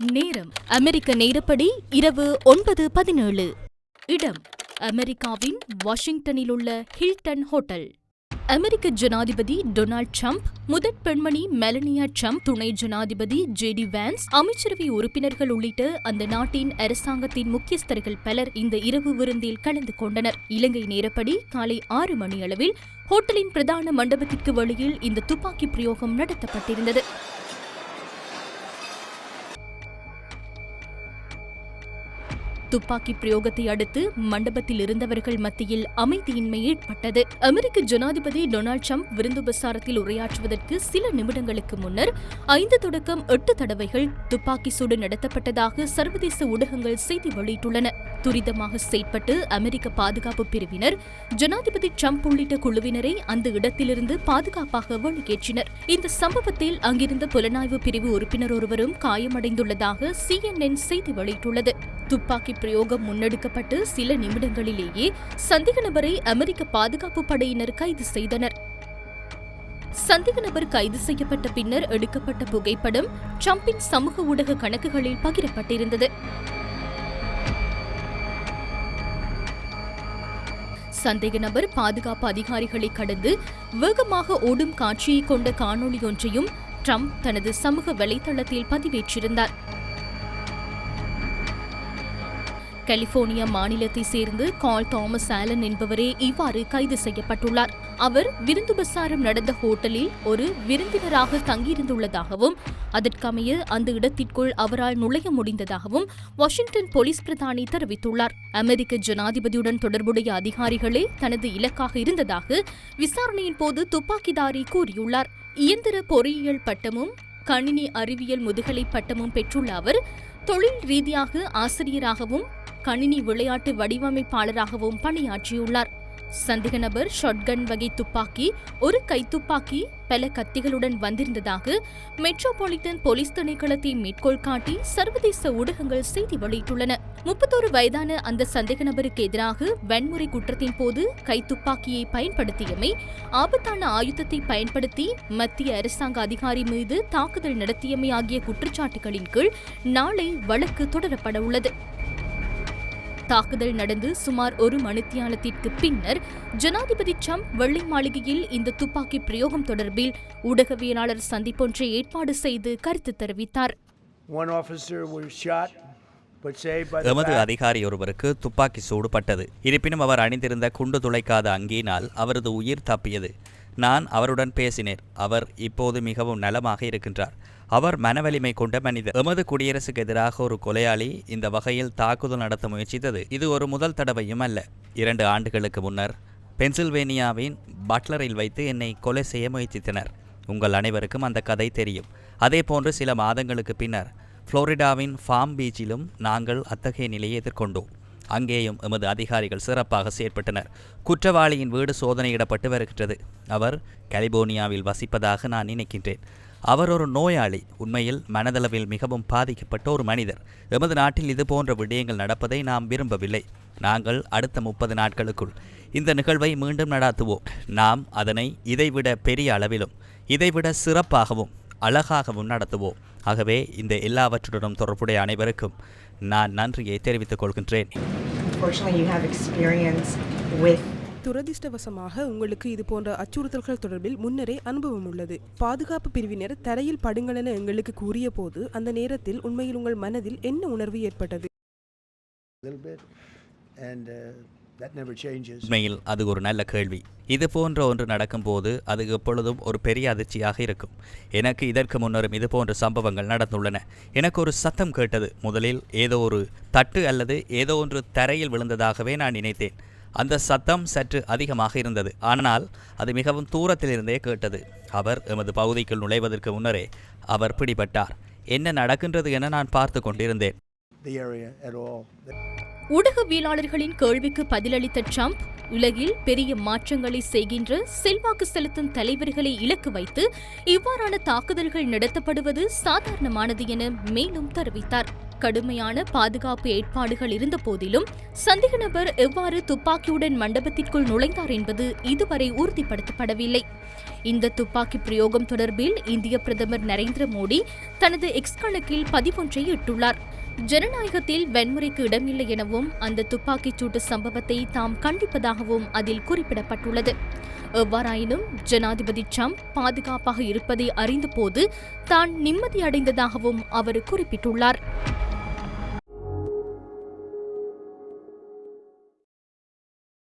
நேரம் அமெரிக்க நேரப்படி இரவு 9:17. இடம் அமெரிக்காவின் வாஷிங்டனில் உள்ள ஹில்டன் ஹோட்டல். அமெரிக்க ஜனாதிபதி டொனால்ட் ட்ரம்ப், முதற் பெண்மணி மெலனியா ட்ரம்ப், துணை ஜனாதிபதி ஜேடி வான்ஸ், அமைச்சரவை உறுப்பினர்கள் உள்ளிட்ட அந்த நாட்டின் அரசாங்கத்தின் முக்கியஸ்தர்கள் பலர் இந்த இரவு விருந்தில் கலந்து கொண்டனர். இலங்கை நேரப்படி காலை 6 மணியளவில் ஹோட்டலின் பிரதான மண்டபத்திற்கு வெளியில் இந்த துப்பாக்கி பிரயோகம் நடத்தப்பட்டிருந்தது. துப்பாக்கி பிரயோகத்தை அடுத்து மண்டபத்தில் இருந்தவர்கள் மத்தியில் அமைதியின்மை ஏற்பட்டது. அமெரிக்க ஜனாதிபதி டொனால்ட் ட்ரம்ப் விருந்துபசாரத்தில் உரையாற்றுவதற்கு சில நிமிடங்களுக்கு முன்னர் 5 தொடக்கம் 8 தடவைகள் துப்பாக்கி சூடு நடத்தப்பட்டதாக சர்வதேச ஊடகங்கள் செய்தி வெளியிட்டுள்ளன. துரிதமாக செயற்பட்டு அமெரிக்க பாதுகாப்பு பிரிவினர் ஜனாதிபதி ட்ரம்ப் உள்ளிட்ட குழுவினரை அந்த இடத்திலிருந்து பாதுகாப்பாக வெளியேற்றினர். இந்த சம்பவத்தில் அங்கிருந்த புலனாய்வு பிரிவு உறுப்பினர் ஒருவரும் காயமடைந்துள்ளதாக CNN செய்தி வெளியிட்டுள்ளது. துப்பாக்கி பிரயோகம் முன்னெடுக்கப்பட்டு சில நிமிடங்களிலேயே சந்தேக நபரை அமெரிக்க பாதுகாப்பு படையினர் கைது செய்தனர். சந்தேக நபர் கைது செய்யப்பட்ட பின்னர் எடுக்கப்பட்ட புகைப்படம் ட்ரம்பின் சமூக ஊடக கணக்குகளில் பகிரப்பட்டிருந்தது. சந்தேக நபர் பாதுகாப்பு அதிகாரிகளை கடந்து வேகமாக ஓடும் காட்சியை கொண்ட காணொலி ஒன்றையும் ட்ரம்ப் தனது சமூக வலைதளத்தில் பதிவேற்றிருந்தார். கலிபோர்னியா மாநிலத்தை சேர்ந்து கால் தாமஸ் ஆலன் என்பவரே இவ்வாறு கைது செய்யப்பட்டுள்ளார். அவர் விருந்துபசாரம் நடந்த ஹோட்டலில் ஒரு விருந்தினராக தங்கியிருந்துள்ளதாகவும் அதற்கமைய அந்த இடத்திற்குள் அவரால் நுழைய முடிந்ததாகவும் வாஷிங்டன் போலீஸ் பிரதானி தெரிவித்துள்ளார். அமெரிக்க ஜனாதிபதியுடன் தொடர்புடைய அதிகாரிகளே தனது இலக்காக இருந்ததாக விசாரணையின் போது துப்பாக்கிதாரி கூறியுள்ளார். இயந்திர பொறியியல் பட்டமும் கணினி அறிவியல் முதுகலை பட்டமும் பெற்றுள்ள அவர் தொழில் ரீதியாக ஆசிரியராகவும் கணினி விளையாட்டு வடிவமைப்பாளராகவும் பணியாற்றியுள்ளார். சந்தேக நபர் ஷாட்கன் வகை துப்பாக்கி, ஒரு கைத்துப்பாக்கி, பல கத்திகளுடன் வந்திருந்ததாக மெட்ரோபாலிட்டன் போலீஸ் திணைக்களத்தை மேற்கோள் காட்டி சர்வதேச ஊடகங்கள் செய்தி வெளியிட்டுள்ளன. 31 வயதான அந்த சந்தேக நபருக்கு எதிராக வன்முறை குற்றத்தின் போது கைத்துப்பாக்கியை பயன்படுத்தியமை, ஆபத்தான ஆயுதத்தை பயன்படுத்தி மத்திய அரசாங்க அதிகாரி மீது தாக்குதல் நடத்தியமை ஆகிய குற்றச்சாட்டுகளின் கீழ் நாளை வழக்கு தொடரப்பட உள்ளது. தாக்குதல் நடந்து சுமார் 1 மணித்தியாலத்திற்கு பின்னர் ஜனாதிபதி ட்ரம்ப் வெள்ளை மாளிகையில் இந்த துப்பாக்கி பிரயோகம் தொடர்பில் ஊடகவியலாளர் சந்திப்பொன்றை ஏற்பாடு செய்து கருத்து தெரிவித்தார். எமது அதிகாரி ஒருவருக்கு துப்பாக்கி சூடுபட்டது. இருப்பினும் அவர் அணிந்திருந்த குண்டு துளைக்காத அங்கியினால் அவரது உயிர் தப்பியது. நான் அவருடன் பேசினேன். அவர் இப்போது மிகவும் நலமாக இருக்கின்றார். அவர் மனவலிமை கொண்ட மனிதர். எமது குடியரசுக்கு எதிராக ஒரு கொலையாளி இந்த வகையில் தாக்குதல் நடத்த முயற்சித்தது இது ஒரு முதல் தடவையும் அல்ல. 2 ஆண்டுகளுக்கு முன்னர் பென்சில்வேனியாவின் பட்லரில் வைத்து என்னை கொலை செய்ய முயற்சித்தனர். உங்கள் அனைவருக்கும் அந்த கதை தெரியும். அதே போன்று சில மாதங்களுக்கு பின்னர் புளோரிடாவின் ஃபார்ம் பீச்சிலும் நாங்கள் அத்தகைய நிலையை எதிர்கொண்டோம். அங்கேயும் எமது அதிகாரிகள் சிறப்பாக செயற்பட்டனர். குற்றவாளியின் வீடு சோதனையிடப்பட்டு வருகின்றது. அவர் கலிபோர்னியாவில் வசிப்பதாக நான் நினைக்கின்றேன். அவர் ஒரு நோயாளி, உண்மையில் மனதளவில் மிகவும் பாதிக்கப்பட்ட ஒரு மனிதர். எமது நாட்டில் இது போன்ற விடயங்கள் நடப்பதை நாம் விரும்பவில்லை. நாங்கள் அடுத்த 30 நாட்களுக்குள் இந்த நிகழ்வை மீண்டும் நடாத்துவோம். நாம் அதனை இதைவிட பெரிய அளவிலும் இதைவிட சிறப்பாகவும் அழகாகவும் நடத்துவோம். ஆகவே இந்த எல்லாவற்றுடனும் தொடர்புடைய அனைவருக்கும் நான் நன்றியை தெரிவித்துக் கொள்கின்றேன். துரதிர்ஷ்டவசமாக உங்களுக்கு இது போன்ற அச்சுறுத்தல்கள் தொடர்பில் முன்னரே அனுபவம் உள்ளது. பாதுகாப்பு பிரிவினர் தரையில் படுங்கள் என எங்களுக்கு கூறிய போது அந்த நேரத்தில் உண்மையில் உங்கள் மனதில் என்ன உணர்வு ஏற்பட்டது? உண்மையில் அது ஒரு நல்ல கேள்வி. இது போன்ற ஒன்று நடக்கும்போது அது எப்பொழுதும் ஒரு பெரிய அதிர்ச்சியாக இருக்கும். எனக்கு இதற்கு முன்னரும் இது போன்ற சம்பவங்கள் நடந்துள்ளன. எனக்கு ஒரு சத்தம் கேட்டது. முதலில் ஏதோ ஒரு தட்டு அல்லது ஏதோ ஒன்று தரையில் விழுந்ததாகவே நான் நினைத்தேன். அந்த சத்தம் சற்று அதிகமாக இருந்தது. ஆனால் அது மிகவும் தூரத்தில் இருந்தே கேட்டது. அவர் எமது பகுதிக்குள் நுழைவதற்கு முன்னரே அவர் பிடிபட்டார். என்ன நடக்கின்றது என நான் பார்த்து கொண்டிருந்தேன். ஊடகவியலாளர்களின் கேள்விக்கு பதிலளித்த ட்ரம்ப், உலகில் பெரிய மாற்றங்களை செய்கின்ற செல்வாக்கு செலுத்தும் தலைவர்களை இலக்கு வைத்து இவ்வாறான தாக்குதல்கள் நடத்தப்படுவது சாதாரணமானது என மேலும் தெரிவித்தார். கடுமையான பாதுகாப்பு ஏற்பாடுகள் இருந்த போதிலும் சந்தேக நபர் எவ்வாறு துப்பாக்கியுடன் மண்டபத்திற்குள் நுழைந்தார் என்பது இதுவரை உறுதிப்படுத்தப்படவில்லை. இந்த துப்பாக்கி பிரயோகம் தொடர்பில் இந்திய பிரதமர் நரேந்திர மோடி தனது எக்ஸ் கணக்கில் பதிவொன்றை இட்டுள்ளார். ஜனநாயகத்தில் வன்முறைக்கு இடமில்லை எனவும் அந்த துப்பாக்கிச் சூட்டு சம்பவத்தை தாம் கண்டிப்பதாகவும் அதில் குறிப்பிடப்பட்டுள்ளது. எவ்வாறாயினும் ஜனாதிபதி ட்ரம்ப் பாதுகாப்பாக இருப்பதை அறிந்தபோது தான் நிம்மதியடைந்ததாகவும் அவர் குறிப்பிட்டுள்ளார்.